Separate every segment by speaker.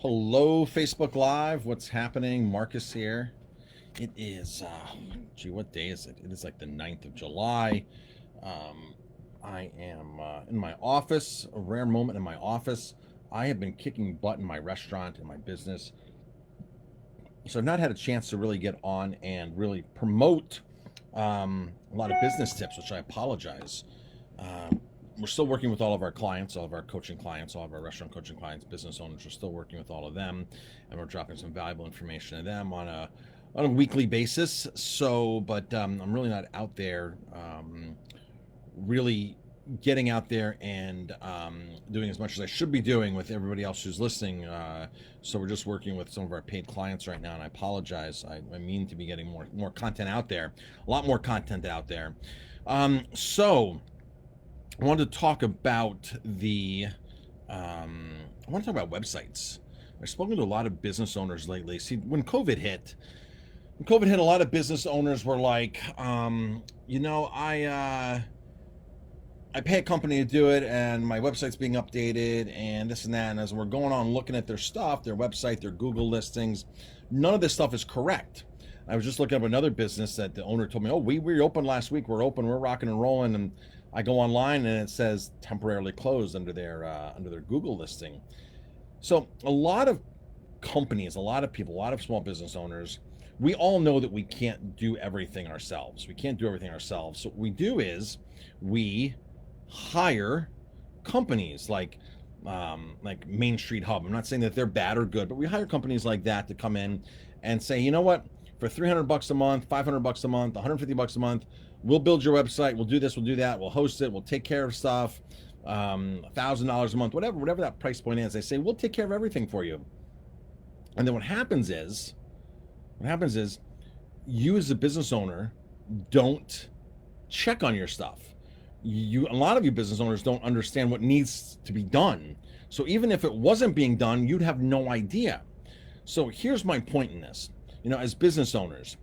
Speaker 1: Hello, Facebook Live. What's happening? Marcus here. It is, what day is it? It is like the 9th of July. Um, I am in my office, a rare moment in my office. I have been kicking butt in my restaurant and my business. So I've not had a chance to really get on and really promote a lot of business tips, which I apologize. We're still working with all of our clients, all of our coaching clients, all of our restaurant coaching clients, business owners. We're still working with all of them, and we're dropping some valuable information to them on a weekly basis. So, but I'm really not out there, really getting out there and doing as much as I should be doing with everybody else who's listening. So we're just working with some of our paid clients right now, and I apologize. I mean to be getting more content out there, a lot more content out there. So I wanted to talk about websites. I've spoken to a lot of business owners lately. See, when COVID hit, a lot of business owners were like, I pay a company to do it, and my website's being updated, and this and that. And as we're going on looking at their stuff, their website, their Google listings, none of this stuff is correct. I was just looking up another business that the owner told me, oh, we reopened last week. We're open. We're rocking and rolling. And I go online, and it says temporarily closed under their Google listing. So a lot of companies, a lot of people, a lot of small business owners, we all know that we can't do everything ourselves. We can't do everything ourselves. So what we do is we hire companies like Main Street Hub. I'm not saying that they're bad or good, but we hire companies like that to come in and say, you know what, for $300 a month, $500 a month, $150 a month, we'll build your website. We'll do this, we'll do that. We'll host it. We'll take care of stuff. $1,000 a month, whatever that price point is. They say, we'll take care of everything for you. And then what happens is you as a business owner don't check on your stuff. A lot of you business owners don't understand what needs to be done. So even if it wasn't being done, you'd have no idea. So here's my point in this. As business owners,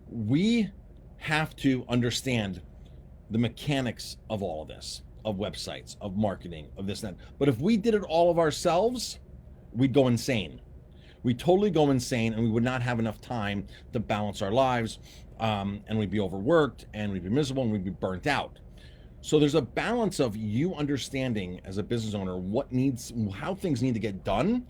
Speaker 1: we have to understand the mechanics of all of this, of websites, of marketing, of this and that. But if we did it all of ourselves, we'd go insane. We'd totally go insane, and we would not have enough time to balance our lives, and we'd be overworked, and we'd be miserable, and we'd be burnt out. So there's a balance of you understanding as a business owner how things need to get done,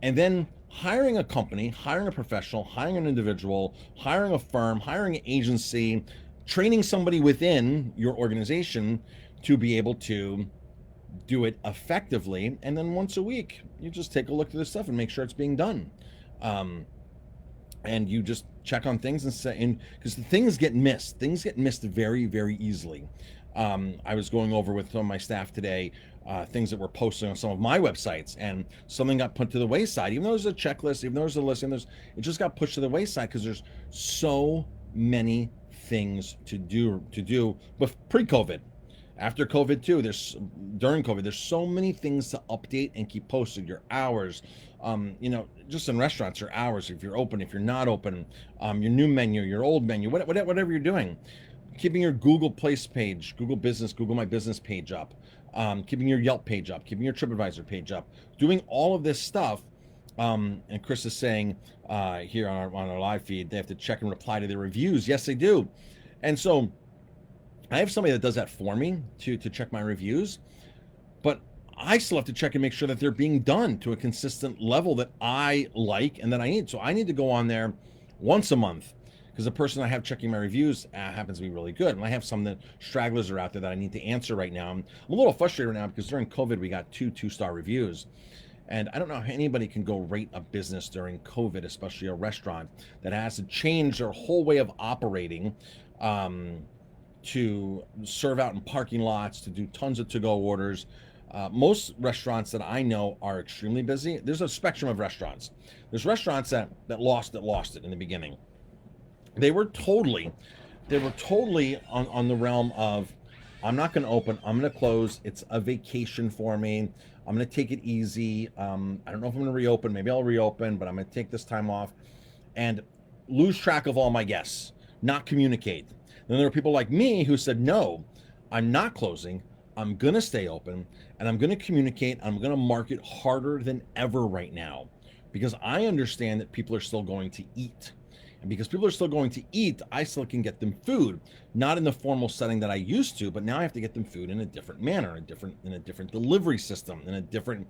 Speaker 1: and then hiring a company, hiring a professional, hiring an individual, hiring a firm, hiring an agency, training somebody within your organization to be able to do it effectively. And then once a week, you just take a look at this stuff and make sure it's being done. And you just check on things and say, because things get missed very, very easily. I was going over with some of my staff today, things that we're posting on some of my websites, and something got put to the wayside. Even though there's a checklist, even though there's a listing, it just got pushed to the wayside because there's so many things to do. But pre-COVID, after COVID too, during COVID, there's so many things to update and keep posted. Your hours, just in restaurants, your hours, if you're open, if you're not open, your new menu, your old menu, whatever you're doing. Keeping your Google Place page, Google Business, Google My Business page up, keeping your Yelp page up, keeping your TripAdvisor page up, doing all of this stuff. And Chris is saying here on our live feed, they have to check and reply to their reviews. Yes, they do. And so I have somebody that does that for me to check my reviews, but I still have to check and make sure that they're being done to a consistent level that I like and that I need. So I need to go on there once a month, because the person I have checking my reviews happens to be really good. And I have some that stragglers are out there that I need to answer right now. I'm a little frustrated right now because during COVID, we got two-star reviews. And I don't know how anybody can go rate a business during COVID, especially a restaurant that has to change their whole way of operating, to serve out in parking lots, to do tons of to-go orders. Most restaurants that I know are extremely busy. There's a spectrum of restaurants. There's restaurants that lost it in the beginning. They were totally on the realm of, I'm not going to open, I'm going to close. It's a vacation for me. I'm going to take it easy. I don't know if I'm going to reopen. Maybe I'll reopen, but I'm going to take this time off and lose track of all my guests, not communicate. Then there are people like me who said, no, I'm not closing. I'm going to stay open, and I'm going to communicate. I'm going to market harder than ever right now. because I understand that people are still going to eat. And because people are still going to eat, I still can get them food, not in the formal setting that I used to, but now I have to get them food in a different manner, in a different delivery system, in a different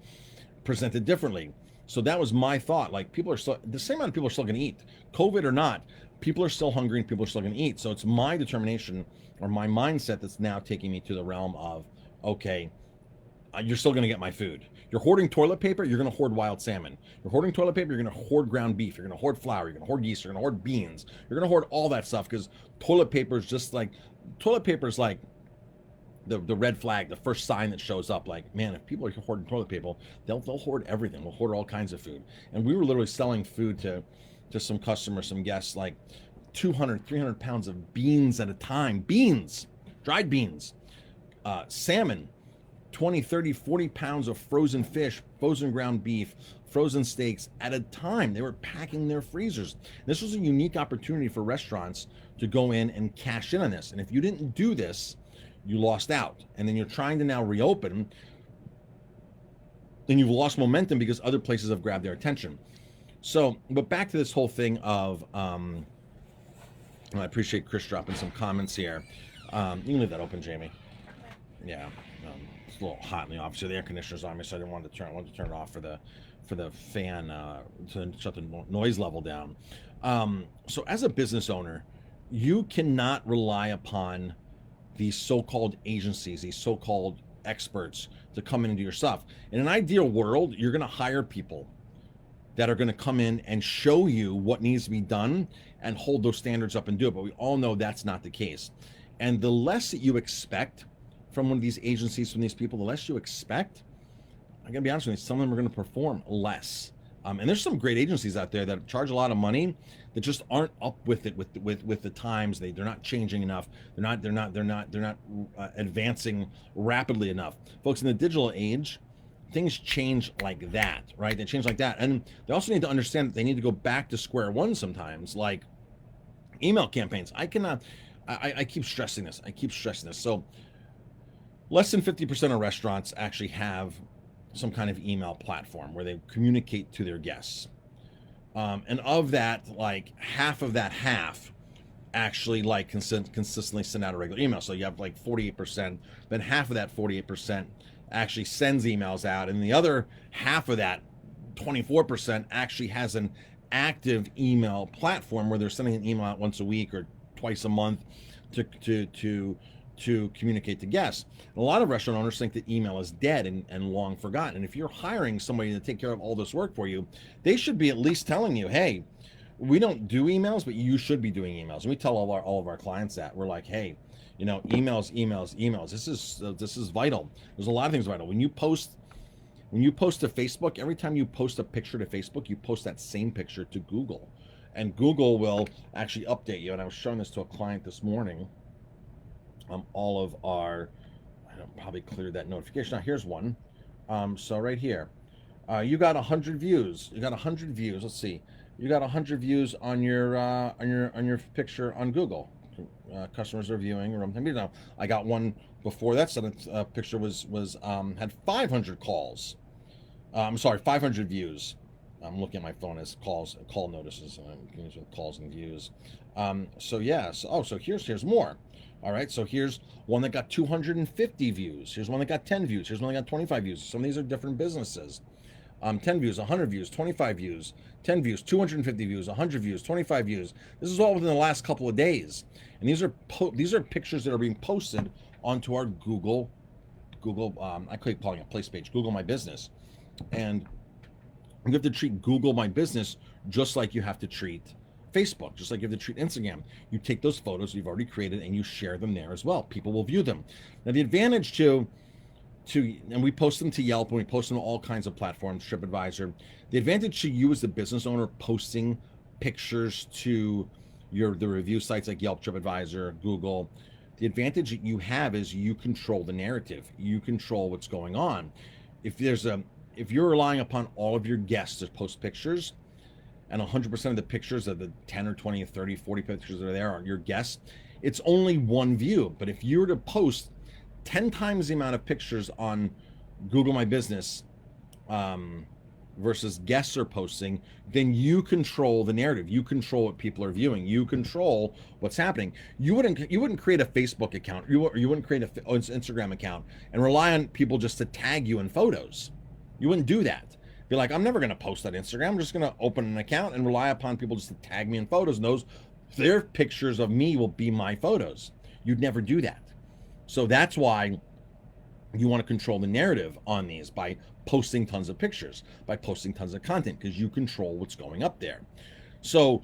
Speaker 1: presented differently. So that was my thought. Like, people are still, the same amount of people are still going to eat, COVID or not. People are still hungry and people are still going to eat. So it's my determination or my mindset that's now taking me to the realm of, okay, you're still going to get my food. You're hoarding toilet paper, you're going to hoard wild salmon. You're hoarding toilet paper, you're going to hoard ground beef. You're going to hoard flour, you're going to hoard yeast, you're going to hoard beans. You're going to hoard all that stuff, because toilet paper is like the red flag, the first sign that shows up. Like, man, if people are hoarding toilet paper, they'll hoard everything. They'll hoard all kinds of food. And we were literally selling food to some customers, some guests, like 200, 300 pounds of beans at a time. Beans, dried beans, salmon, 20, 30, 40 pounds of frozen fish, frozen ground beef, frozen steaks at a time. They were packing their freezers. This was a unique opportunity for restaurants to go in and cash in on this. And if you didn't do this, you lost out. And then you're trying to now reopen, and you've lost momentum because other places have grabbed their attention. So, but back to this whole thing of, I appreciate Chris dropping some comments here. You can leave that open, Jamie. Yeah, it's a little hot in the office. The air conditioner's on me, so I wanted to turn it off for the fan to shut the noise level down. So as a business owner, you cannot rely upon these so-called agencies, these so-called experts to come in and do your stuff. In an ideal world, you're going to hire people that are going to come in and show you what needs to be done and hold those standards up and do it. But we all know that's not the case. And the less that you expect from one of these agencies, from these people, the less you expect, I'm going to be honest with you, some of them are going to perform less. And there's some great agencies out there that charge a lot of money that just aren't up with it with the times. They're not changing enough. They're not advancing rapidly enough. Folks, in the digital age, things change like that, right? They change like that. And they also need to understand that they need to go back to square one sometimes, like email campaigns. I keep stressing this. So less than 50% of restaurants actually have some kind of email platform where they communicate to their guests. And of that, like half actually like consistently send out a regular email. So you have like 48%, then half of that 48% actually sends emails out, and the other half of that 24% actually has an active email platform where they're sending an email out once a week or twice a month to communicate to guests. And a lot of restaurant owners think that email is dead and long forgotten. And if you're hiring somebody to take care of all this work for you, they should be at least telling you, hey, we don't do emails, but you should be doing emails. And we tell all of our clients that. We're like, hey, emails. This is vital. There's a lot of things vital. When you post to Facebook, every time you post a picture to Facebook, you post that same picture to Google, and Google will actually update you. And I was showing this to a client this morning. All of our, I probably cleared that notification. Now here's one. So right here, you got 100 views. Let's see. You got 100 views on your picture on Google. Customers are viewing. I got one before that. So the picture had 500 calls. 500 views. I'm looking at my phone as call notices, calls and views. So here's more. All right, so here's one that got 250 views. Here's one that got 10 views. Here's one that got 25 views. Some of these are different businesses. 10 views, 100 views, 25 views, 10 views, 250 views, 100 views, 25 views. This is all within the last couple of days. And these are pictures that are being posted onto our Google, I keep calling it place page, Google My Business. And you have to treat Google My Business just like you have to treat Facebook, just like you have to treat Instagram. You take those photos you've already created and you share them there as well. People will view them. Now the advantage and we post them to Yelp, and we post them to all kinds of platforms, TripAdvisor. The advantage to you as the business owner posting pictures to the review sites like Yelp, TripAdvisor, Google, the advantage that you have is you control the narrative. You control what's going on. If you're relying upon all of your guests to post pictures, and 100% of the pictures of the 10 or 20 or 30, 40 pictures that are there are your guests, it's only one view. But if you were to post 10 times the amount of pictures on Google My Business versus guests are posting, then you control the narrative. You control what people are viewing. You control what's happening. You wouldn't create a Facebook account. You wouldn't create an Instagram account and rely on people just to tag you in photos. You wouldn't do that. Be like, I'm never going to post on Instagram. I'm just going to open an account and rely upon people just to tag me in photos. And their pictures of me will be my photos. You'd never do that. So that's why you want to control the narrative on these by posting tons of pictures, by posting tons of content, because you control what's going up there. So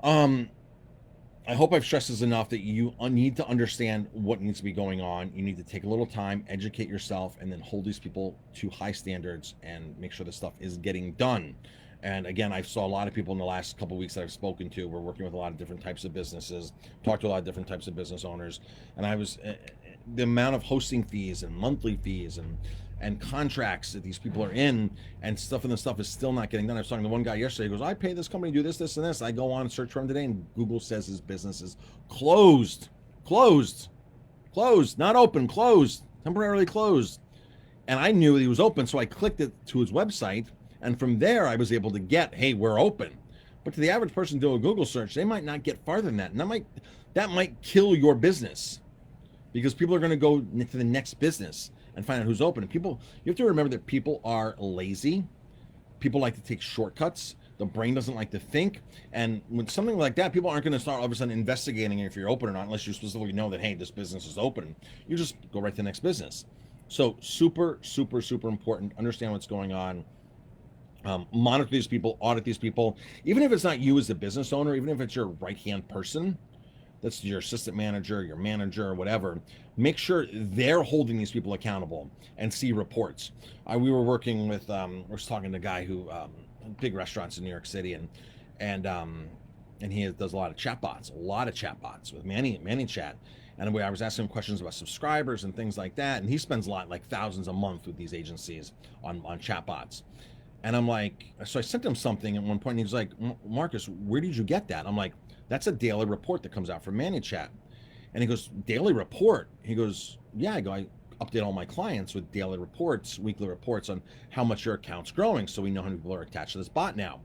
Speaker 1: I hope I've stressed this enough that you need to understand what needs to be going on. You need to take a little time, educate yourself, and then hold these people to high standards and make sure this stuff is getting done. And again, I saw a lot of people in the last couple of weeks that I've spoken to. We're working with a lot of different types of businesses, talked to a lot of different types of business owners, and the amount of hosting fees and monthly fees and contracts that these people are in and stuff, and the stuff is still not getting done. I was talking to one guy yesterday. He goes, I pay this company to do this, this, and this. I go on and search for him today, and Google says his business is closed, not open, closed, temporarily closed. And I knew he was open, so I clicked it to his website, and from there I was able to get, hey, we're open. But to the average person doing a Google search, they might not get farther than that, and that might kill your business, because people are going to go to the next business and find out who's open. And you have to remember that people are lazy. People like to take shortcuts. The brain doesn't like to think. And when something like that, people aren't going to start all of a sudden investigating if you're open or not, unless you specifically know that, hey, this business is open. You just go right to the next business. So super, super, super important. Understand what's going on. Monitor these people, audit these people. Even if it's not you as the business owner, even if it's your right-hand person, that's your assistant manager, your manager, or whatever, make sure they're holding these people accountable and see reports. We were working with, was talking to a guy who, big restaurants in New York City, and he does a lot of chatbots with ManyChat. And I was asking him questions about subscribers and things like that, and he spends a lot, like thousands a month with these agencies on chatbots. And I'm like, so I sent him something at one point, and he was like, Marcus, where did you get that? I'm like, that's a daily report that comes out from ManyChat. And he goes, daily report? He goes, yeah. I update all my clients with daily reports, weekly reports on how much your account's growing, so we know how many people are attached to this bot now.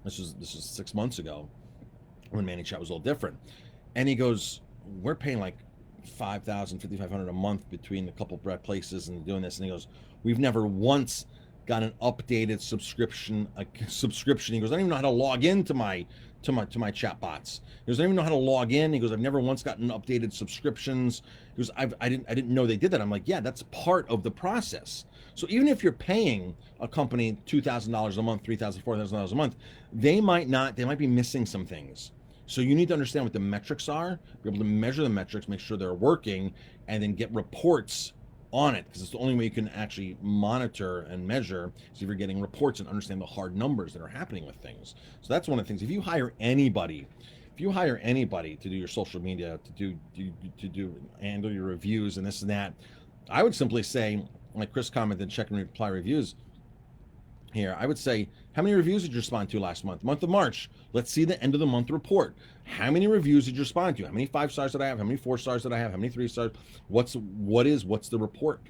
Speaker 1: This was 6 months ago when ManyChat was a little different. And he goes, we're paying like $5,000, $5,500 a month between a couple of places and doing this. And he goes, we've never once got an updated subscription. He goes, I don't even know how to log into my chat bots. He goes, I don't even know how to log in. He goes, I've never once gotten updated subscriptions. He goes, I didn't know they did that. I'm like, yeah, that's part of the process. So even if you're paying a company $2,000 a month, $3,000, $4,000 a month, they might be missing some things. So you need to understand what the metrics are, be able to measure the metrics, make sure they're working, and then get reports on it, because it's the only way you can actually monitor and measure, so if you're getting reports and understand the hard numbers that are happening with things. So that's one of the things. If you hire anybody to do your social media, to handle your reviews and this and that, I would simply say, like Chris commented, check and reply reviews here, I would say, how many reviews did you respond to last month of March? Let's see the end of the month report. How many reviews did you respond to? How many 5 stars did I have? How many 4 stars did I have? How many 3 stars? What's the report?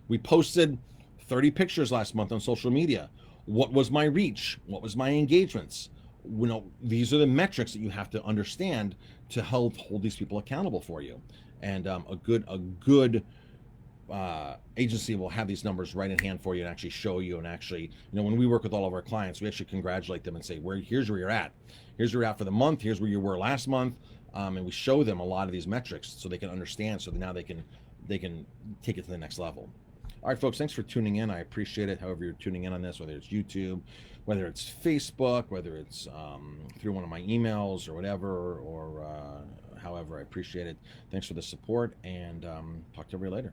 Speaker 1: We posted 30 pictures last month on social media. What was my reach? What was my engagements? These are the metrics that you have to understand to hold these people accountable for you. And a good agency will have these numbers right in hand for you and actually show you, and actually, when we work with all of our clients, we actually congratulate them and say, here's where you're at. Here's where you're at for the month. Here's where you were last month. And we show them a lot of these metrics so they can understand, so that now they can take it to the next level. All right, folks, thanks for tuning in. I appreciate it. However you're tuning in on this, whether it's YouTube, whether it's Facebook, whether it's through one of my emails or whatever, or however, I appreciate it. Thanks for the support, and talk to everybody later.